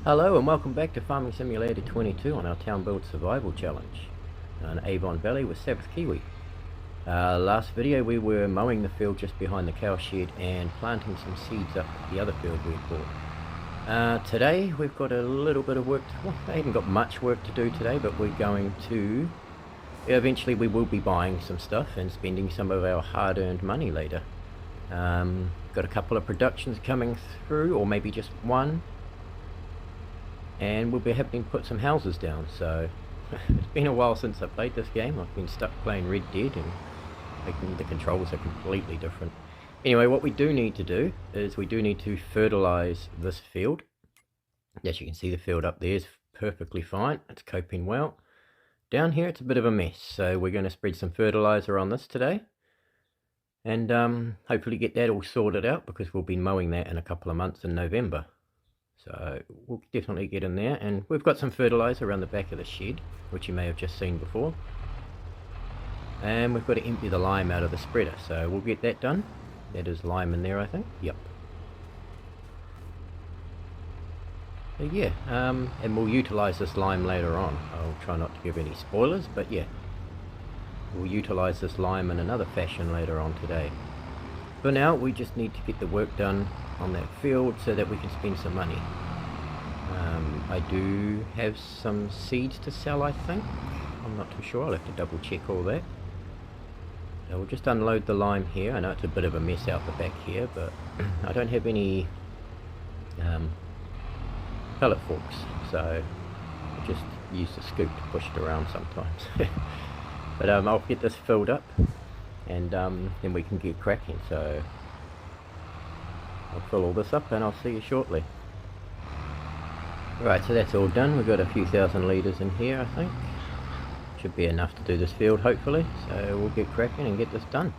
Hello and welcome back to Farming Simulator 22 on our Town Build Survival Challenge in Avon Valley with Sabbath Kiwi. Last video we were mowing the field just behind the cow shed and planting some seeds up the other field we bought. Today we've got a little bit of work, well, I haven't got much work to do today, but we're going to, eventually we will be buying some stuff and spending some of our hard-earned money later. Got a couple of productions coming through, or maybe just one. And we'll be having to put some houses down, so it's been a while since I played this game. I've been stuck playing Red Dead and the controls are completely different. Anyway, what we do need to do is we do need to fertilize this field. As you can see, the field up there is perfectly fine. It's coping well. Down here it's a bit of a mess, so we're going to spread some fertilizer on this today. And hopefully get that all sorted out, because we'll be mowing that in a couple of months in November. So we'll definitely get in there, and we've got some fertilizer around the back of the shed, which you may have just seen before. And we've got to empty the lime out of the spreader, so we'll get that done. That is lime in there, I think. Yep. So yeah, and we'll utilize this lime later on. I'll try not to give any spoilers, but yeah, we'll utilize this lime in another fashion later on today. For now, we just need to get the work done on that field so that we can spend some money. I do have some seeds to sell, I think. I'm not too sure, I'll have to double check all that. So we'll just unload the lime here. I know it's a bit of a mess out the back here, but I don't have any pellet forks, so I just use the scoop to push it around sometimes. But I'll get this filled up, and then we can get cracking. So I'll fill all this up and I'll see you shortly. Right, so that's all done. We've got a few thousand litres in here, I think. Should be enough to do this field, hopefully. So we'll get cracking and get this done.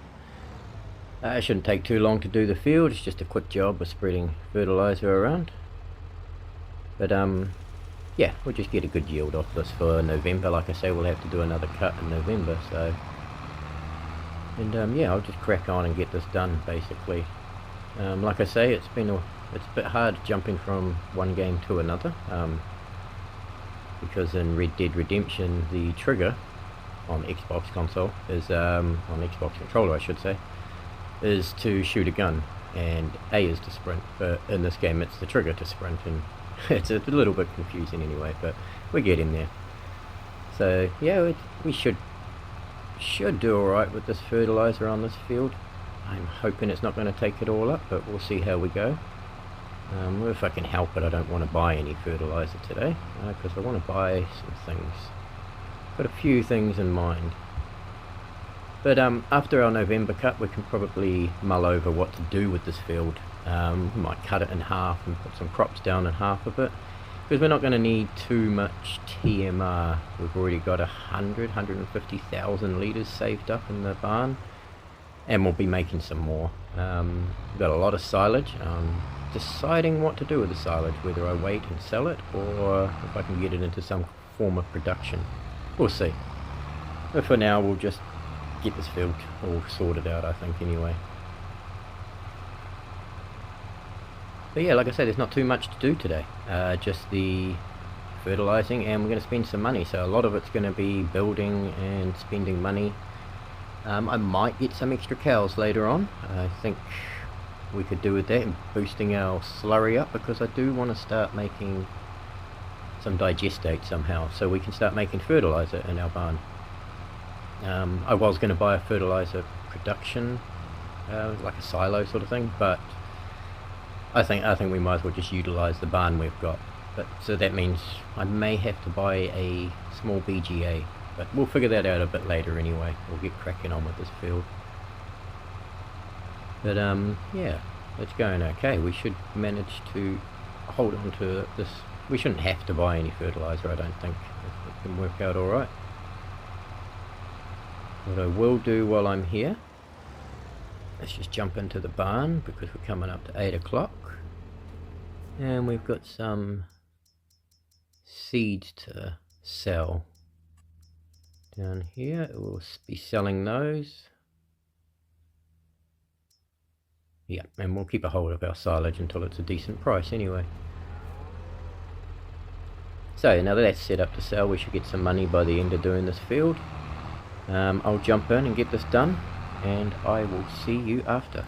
It shouldn't take too long to do the field. It's just a quick job of spreading fertiliser around. But yeah, we'll just get a good yield off this for November. Like I say, we'll have to do another cut in November. So, and yeah, I'll just crack on and get this done, basically. Like I say, it's a bit hard jumping from one game to another, because in Red Dead Redemption the trigger on Xbox console is on Xbox controller, I should say, is to shoot a gun, and A is to sprint. But in this game it's the trigger to sprint, and it's a little bit confusing anyway, but we're getting there. So yeah, we should do alright with this fertilizer on this field. I'm hoping it's not going to take it all up, but we'll see how we go. If I can help it, I don't want to buy any fertilizer today, because I want to buy some things. Got a few things in mind. But after our November cut, we can probably mull over what to do with this field. We might cut it in half and put some crops down in half of it, because we're not going to need too much TMR. We've already got 150,000 litres saved up in the barn, and we'll be making some more. We've got a lot of silage. Deciding what to do with the silage, whether I wait and sell it, or if I can get it into some form of production. We'll see. But for now, we'll just get this field all sorted out, I think, anyway. But yeah, like I said, there's not too much to do today. Just the fertilizing, and we're going to spend some money. So a lot of it's going to be building and spending money. I might get some extra cows later on. I think we could do with that, and boosting our slurry up, because I do want to start making some digestate somehow, so we can start making fertilizer in our barn. I was going to buy a fertilizer production, like a silo sort of thing, but I think we might as well just utilize the barn we've got. But so that means I may have to buy a small BGA, but we'll figure that out a bit later anyway. We'll get cracking on with this field. But yeah, it's going okay. We should manage to hold on to this. We shouldn't have to buy any fertilizer, I don't think. It can work out alright. What I will do while I'm here, let's just jump into the barn, because we're coming up to 8 o'clock. And we've got some seeds to sell down here. We'll be selling those. Yeah, and we'll keep a hold of our silage until it's a decent price anyway. So now that that's set up to sell, we should get some money by the end of doing this field. I'll jump in and get this done, and I will see you after.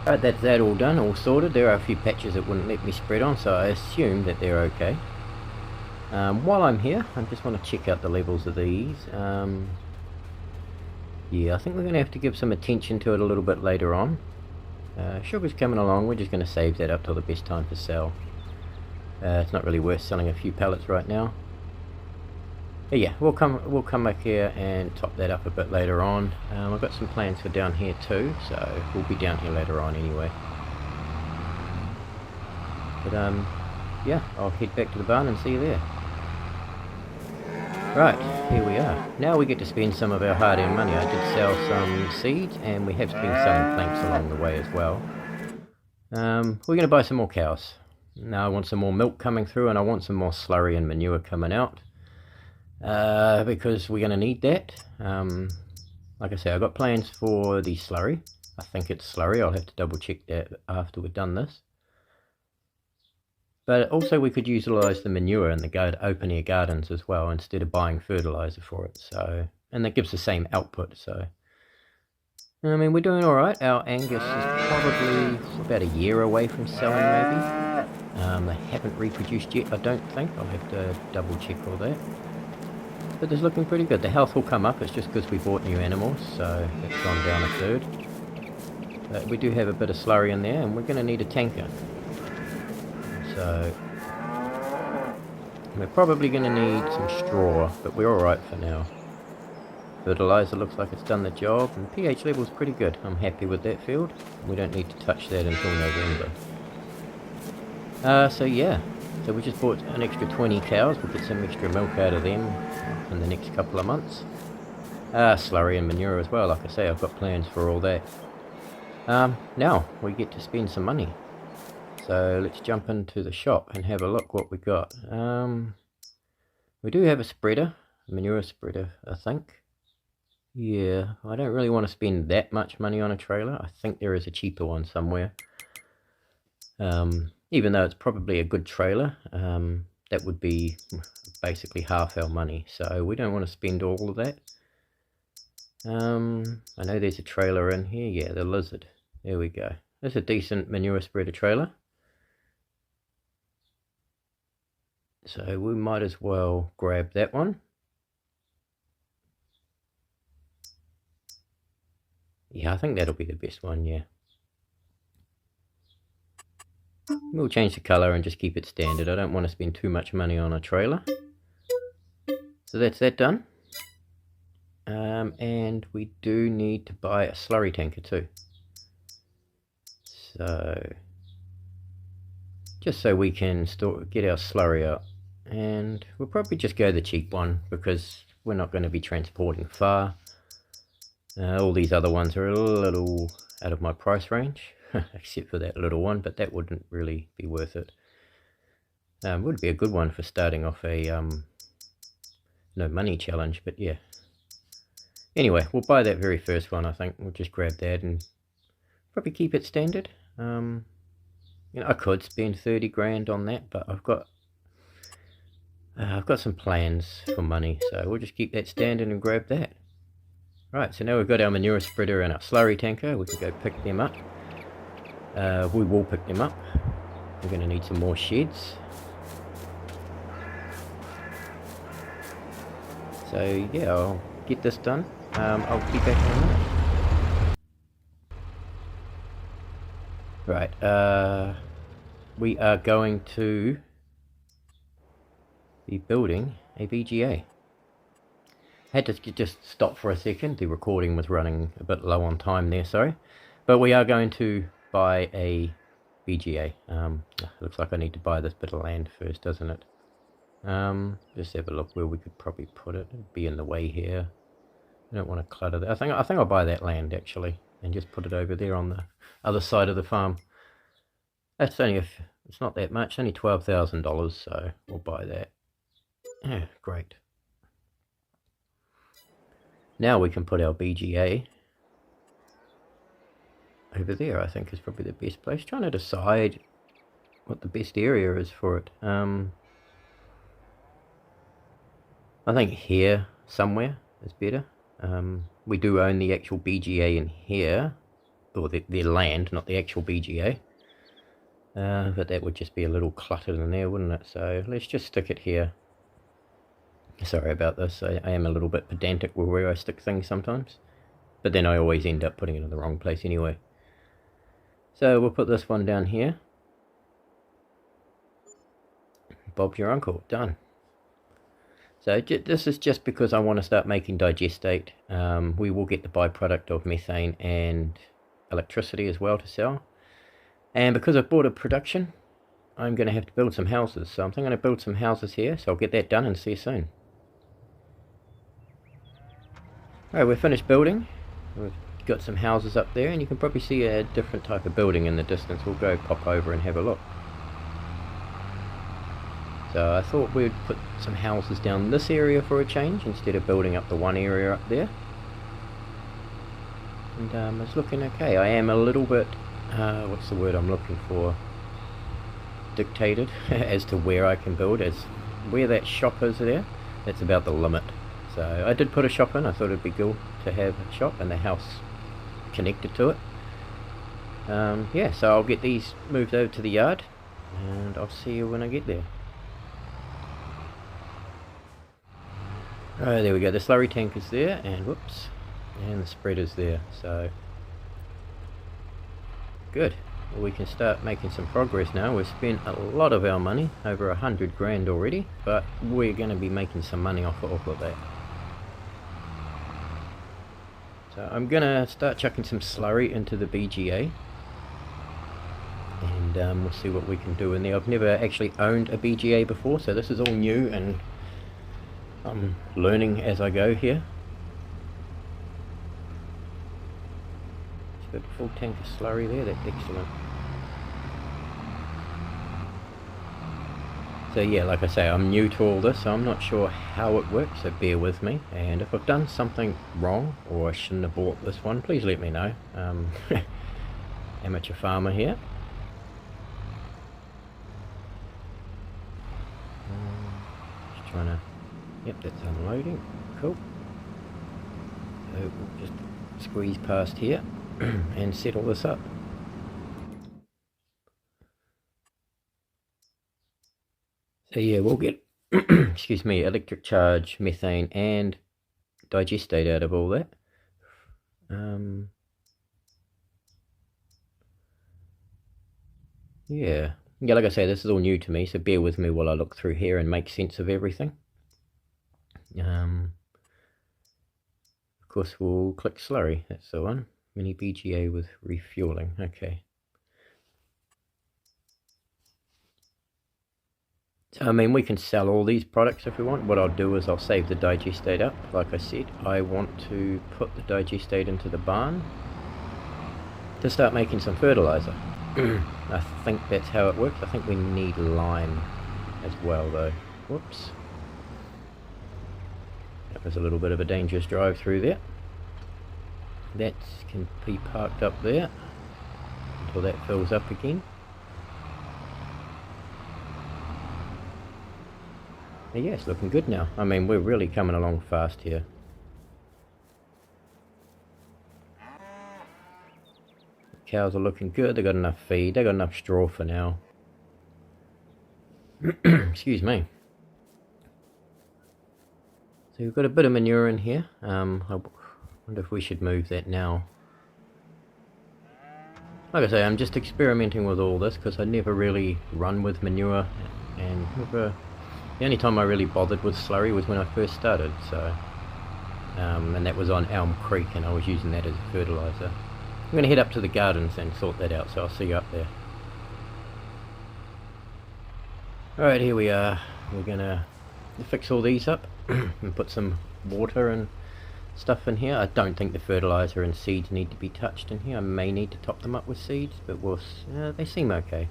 Right, that's that all done, all sorted. There are a few patches that wouldn't let me spread on, so I assume that they're okay. While I'm here, I just want to check out the levels of these. Yeah, I think we're going to have to give some attention to it a little bit later on. Sugar's coming along, we're just going to save that up till the best time to sell. It's not really worth selling a few pallets right now. But yeah, we'll come back here and top that up a bit later on. I've got some plans for down here too, so we'll be down here later on anyway. But yeah, I'll head back to the barn and see you there. Right, here we are. Now we get to spend some of our hard-earned money. I did sell some seeds, and we have been selling planks along the way as well. We're going to buy some more cows. Now I want some more milk coming through, and I want some more slurry and manure coming out. Because we're going to need that. Like I say, I've got plans for the slurry. I think it's slurry. I'll have to double check that after we've done this. But also we could utilise the manure in the open air gardens as well, instead of buying fertiliser for it. So, and that gives the same output. So, I mean, we're doing all right. Our Angus is probably about a year away from selling, maybe. They haven't reproduced yet, I don't think. I'll have to double check all that. But it's looking pretty good. The health will come up. It's just because we bought new animals, so it's gone down a third. But we do have a bit of slurry in there, and we're going to need a tanker. So we're probably going to need some straw, but we're alright for now. Fertilizer looks like it's done the job, and pH level's pretty good. I'm happy with that field. We don't need to touch that until November. So yeah, so we just bought an extra 20 cows. We'll get some extra milk out of them in the next couple of months. Slurry and manure as well. Like I say, I've got plans for all that. Now we get to spend some money. So let's jump into the shop and have a look what we got. We do have a spreader, a manure spreader, I think. Yeah, I don't really want to spend that much money on a trailer. I think there is a cheaper one somewhere. Even though it's probably a good trailer, that would be basically half our money. So we don't want to spend all of that. I know there's a trailer in here. Yeah, the Lizard. There we go. That's a decent manure spreader trailer. So we might as well grab that one. Yeah, I think that'll be the best one, yeah. We'll change the colour and just keep it standard. I don't want to spend too much money on a trailer. So that's that done. And we do need to buy a slurry tanker too. So, just so we can get our slurry out. And we'll probably just go the cheap one, because we're not going to be transporting far. All these other ones are a little out of my price range, except for that little one, but that wouldn't really be worth it. Would be a good one for starting off a no money challenge, but yeah. Anyway, we'll buy that very first one, I think. We'll just grab that and probably keep it standard. You know, I could spend 30 grand on that, but I've got some plans for money, so we'll just keep that standard and grab that. Right, so now we've got our manure spreader and our slurry tanker. We can go pick them up. We will pick them up. We're going to need some more sheds. So yeah, I'll get this done. I'll be back in a minute. Right, we are going to be building a BGA. Had to just stop for a second. The recording was running a bit low on time there, sorry. But we are going to buy a BGA. Looks like I need to buy this bit of land first, doesn't it? Just have a look where we could probably put it. It'd be in the way here. I don't want to clutter that. I think I'll buy that land actually, and just put it over there on the other side of the farm. That's only it's not that much, only $12,000, so we'll buy that. Yeah, great. Now we can put our BGA over there. I think is probably the best place. Trying to decide what the best area is for it. I think here somewhere is better. We do own the actual BGA in here, or the land, not the actual BGA. But that would just be a little cluttered in there, wouldn't it? So let's just stick it here. Sorry about this, I am a little bit pedantic with where I stick things sometimes. But then I always end up putting it in the wrong place anyway. So we'll put this one down here. Bob's your uncle, done. So this is just because I want to start making digestate. We will get the byproduct of methane and electricity as well to sell. And because I've bought a production, I'm going to have to build some houses. So I'm going to build some houses here, so I'll get that done and see you soon. Alright, we're finished building. We've got some houses up there, and you can probably see a different type of building in the distance. We'll go pop over and have a look. So I thought we'd put some houses down this area for a change, instead of building up the one area up there. And it's looking okay. I am a little bit, what's the word I'm looking for? Dictated as to where I can build. As where that shop is there, that's about the limit. So I did put a shop in. I thought it'd be cool to have a shop and the house connected to it. Yeah, so I'll get these moved over to the yard, and I'll see you when I get there. Oh, there we go. The slurry tank is there, and whoops, and the spreader's there. So good. Well, we can start making some progress now. We've spent a lot of our money, over 100 grand already, but we're going to be making some money off of that. So I'm going to start chucking some slurry into the BGA, and we'll see what we can do in there. I've never actually owned a BGA before, so this is all new, and I'm learning as I go here. Got a full tank of slurry there, that's excellent. So yeah, like I say, I'm new to all this, so I'm not sure how it works, so bear with me. And if I've done something wrong, or I shouldn't have bought this one, please let me know. Amateur farmer here. Just trying to, yep, that's unloading, cool. So we'll just squeeze past here and settle this up. So yeah, we'll get excuse me, electric charge, methane and digestate out of all that. Yeah, like I say, this is all new to me, so bear with me while I look through here and make sense of everything. Of course we'll click slurry, that's the one. Mini BGA with refueling, okay. So I mean, we can sell all these products if we want. What I'll do is I'll save the digestate up. Like I said, I want to put the digestate into the barn to start making some fertilizer. I think that's how it works. I think we need lime as well though. Whoops. There's a little bit of a dangerous drive through there. That can be parked up there until that fills up again. But yeah, it's looking good now. I mean, we're really coming along fast here. The cows are looking good. They got enough feed. They got enough straw for now. Excuse me. So we've got a bit of manure in here. I wonder if we should move that now. Like I say, I'm just experimenting with all this because I never really run with manure, and the only time I really bothered with slurry was when I first started. So, and that was on Elm Creek, and I was using that as a fertilizer. I'm going to head up to the gardens and sort that out, so I'll see you up there. Alright, here we are. We're going to fix all these up and put some water and stuff in here. I don't think the fertilizer and seeds need to be touched in here. I may need to top them up with seeds, but they seem okay.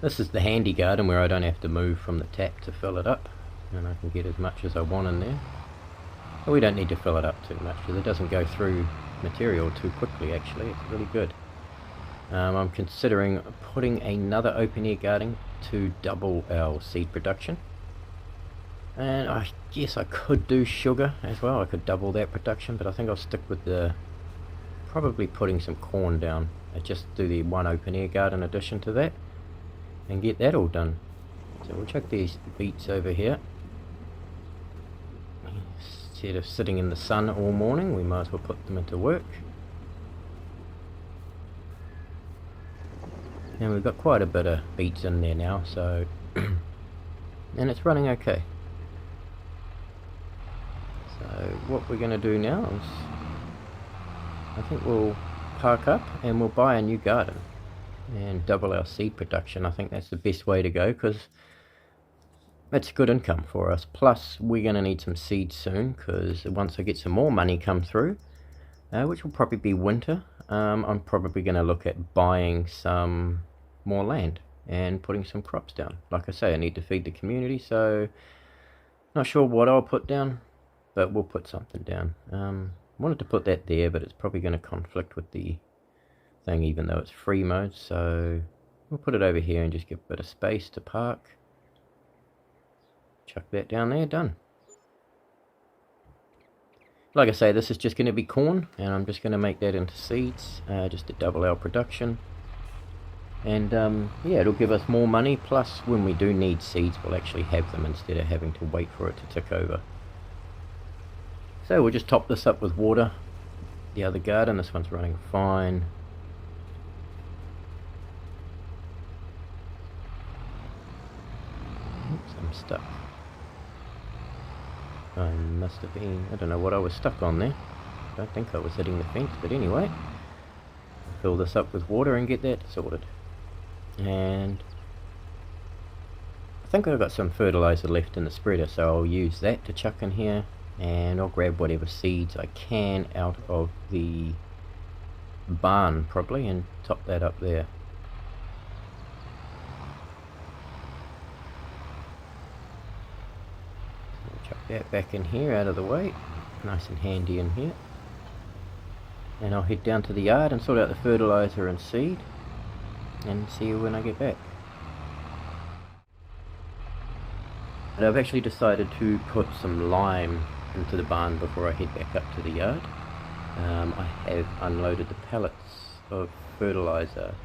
This is the handy garden where I don't have to move from the tap to fill it up, and I can get as much as I want in there. But we don't need to fill it up too much because it doesn't go through material too quickly. Actually, it's really good. I'm considering putting another open air garden to double our seed production. And I guess I could do sugar as well. I could double that production, but I think I'll stick with probably putting some corn down and just do the one open air garden addition to that and get that all done. So we'll chuck these beets over here. Instead of sitting in the sun all morning, we might as well put them into work. And we've got quite a bit of beets in there now, so and it's running okay. So what we're going to do now is I think we'll park up and we'll buy a new garden and double our seed production. I think that's the best way to go because that's good income for us. Plus we're going to need some seeds soon because once I get some more money come through, which will probably be winter, I'm probably going to look at buying some more land and putting some crops down. Like I say, I need to feed the community, so not sure what I'll put down, but we'll put something down. Wanted to put that there, but it's probably going to conflict with the thing even though it's free mode, so we'll put it over here and just give a bit of space to park. Chuck that down there, done. Like I say, this is just going to be corn, and I'm just going to make that into seeds, just to double our production. And yeah, it'll give us more money, plus when we do need seeds, we'll actually have them instead of having to wait for it to tick over. So we'll just top this up with water. The other garden, this one's running fine. Oops, I'm stuck. I must have been, I don't know what I was stuck on there. I don't think I was hitting the fence, but anyway. Fill this up with water and get that sorted. And I think I've got some fertilizer left in the spreader, so I'll use that to chuck in here. And I'll grab whatever seeds I can out of the barn probably and top that up there. Chuck that back in here out of the way, nice and handy in here. And I'll head down to the yard and sort out the fertilizer and seed and see you when I get back. And I've actually decided to put some lime into the barn before I head back up to the yard. I have unloaded the pallets of fertilizer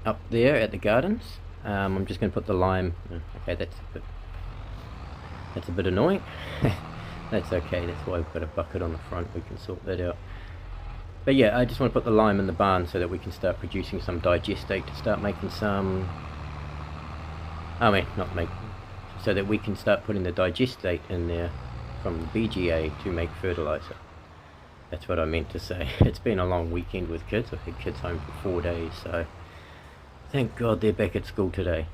up there at the gardens. I'm just going to put the lime. Okay, that's a bit annoying. That's okay, that's why we've got a bucket on the front, we can sort that out. But yeah, I just want to put the lime in the barn so that we can start producing some digestate to start making some, so that we can start putting the digestate in there from the BGA to make fertilizer. That's what I meant to say. It's been a long weekend with kids. I've had kids home for 4 days, so thank God they're back at school today.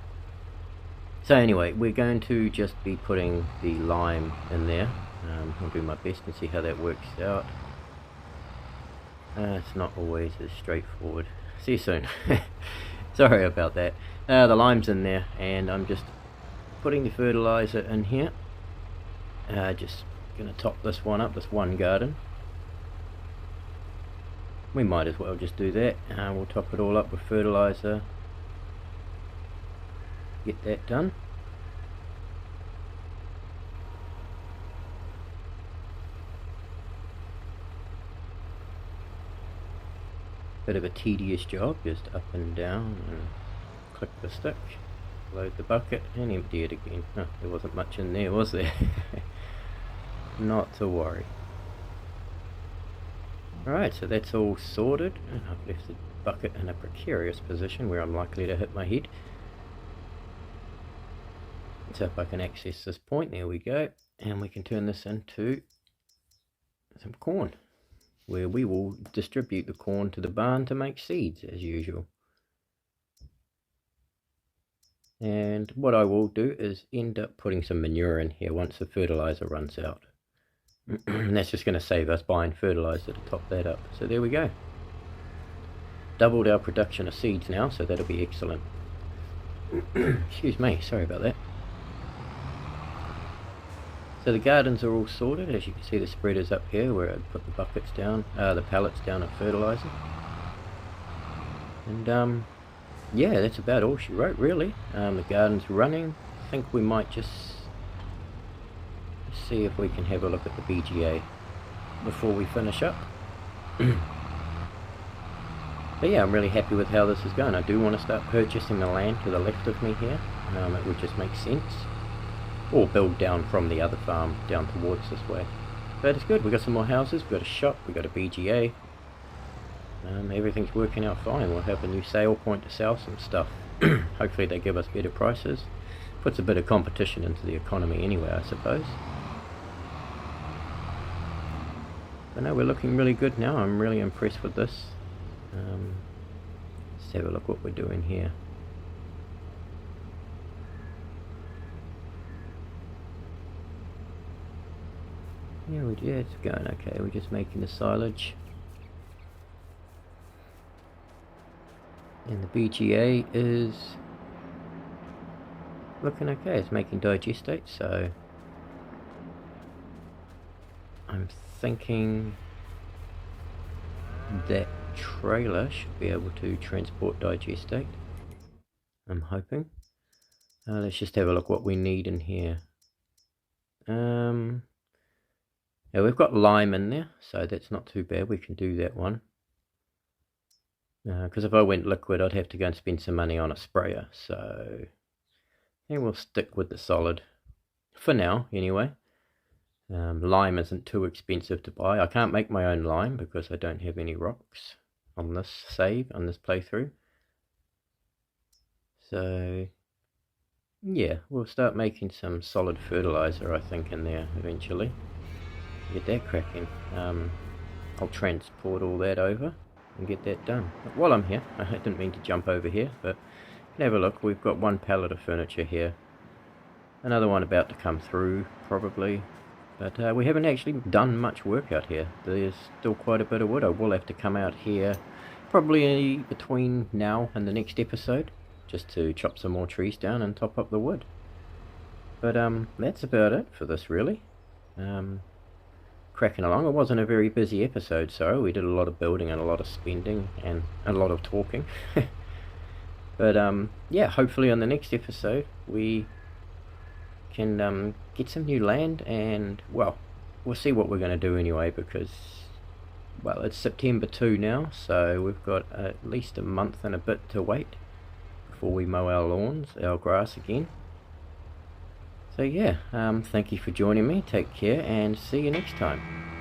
So anyway, we're going to just be putting the lime in there. I'll do my best and see how that works out. It's not always as straightforward. See you soon. Sorry about that. The lime's in there, and I'm just putting the fertilizer in here. Just gonna top this one up, this one garden. We might as well just do that. We'll top it all up with fertilizer. Get that done. Bit of a tedious job, just up and down and click the stick, load the bucket and empty it again. Oh, there wasn't much in there, was there? Not to worry. Alright, so that's all sorted. I've left the bucket in a precarious position where I'm likely to hit my head. So if I can access this point, there we go, and we can turn this into some corn, where we will distribute the corn to the barn to make seeds as usual. And what I will do is end up putting some manure in here once the fertilizer runs out. And that's just going to save us buying fertilizer to top that up. So there we go. Doubled our production of seeds now, so that'll be excellent. Excuse me, sorry about that. So the gardens are all sorted. As you can see, the spreader's up here where I put the buckets down, the pallets down of fertilizer. And yeah, that's about all she wrote really. The garden's running. I think we might just see if we can have a look at the BGA before we finish up. But yeah, I'm really happy with how this is going. I do want to start purchasing the land to the left of me here. It would just make sense. Or build down from the other farm down towards this way. But it's good, we've got some more houses, we've got a shop, we've got a BGA. Everything's working out fine. We'll have a new sale point to sell some stuff. Hopefully they give us better prices. Puts a bit of competition into the economy anyway, I suppose. But no, we're looking really good now. I'm really impressed with this. Let's have a look what we're doing here. Yeah, it's going okay. We're just making the silage. And the BGA is looking okay. It's making digestate, so I'm thinking that trailer should be able to transport digestate. I'm hoping. Let's just have a look what we need in here. Yeah, we've got lime in there, so that's not too bad. We can do that one. Because if I went liquid, I'd have to go and spend some money on a sprayer. So yeah, we'll stick with the solid for now, anyway. Lime isn't too expensive to buy. I can't make my own lime because I don't have any rocks on this save, on this playthrough. So yeah, we'll start making some solid fertilizer, I think, in there eventually. Get that cracking. I'll transport all that over and get that done. But while I'm here, I didn't mean to jump over here, but you can have a look. We've got one pallet of furniture here, another one about to come through probably, but we haven't actually done much work out here. There's still quite a bit of wood. I will have to come out here probably between now and the next episode just to chop some more trees down and top up the wood. But that's about it for this really. Cracking along. It wasn't a very busy episode, so we did a lot of building and a lot of spending and a lot of talking. But yeah, hopefully on the next episode we can get some new land, and well, we'll see what we're going to do anyway, because well, it's September 2 now, so we've got at least a month and a bit to wait before we mow our lawns, our grass again. So yeah, thank you for joining me, take care, and see you next time.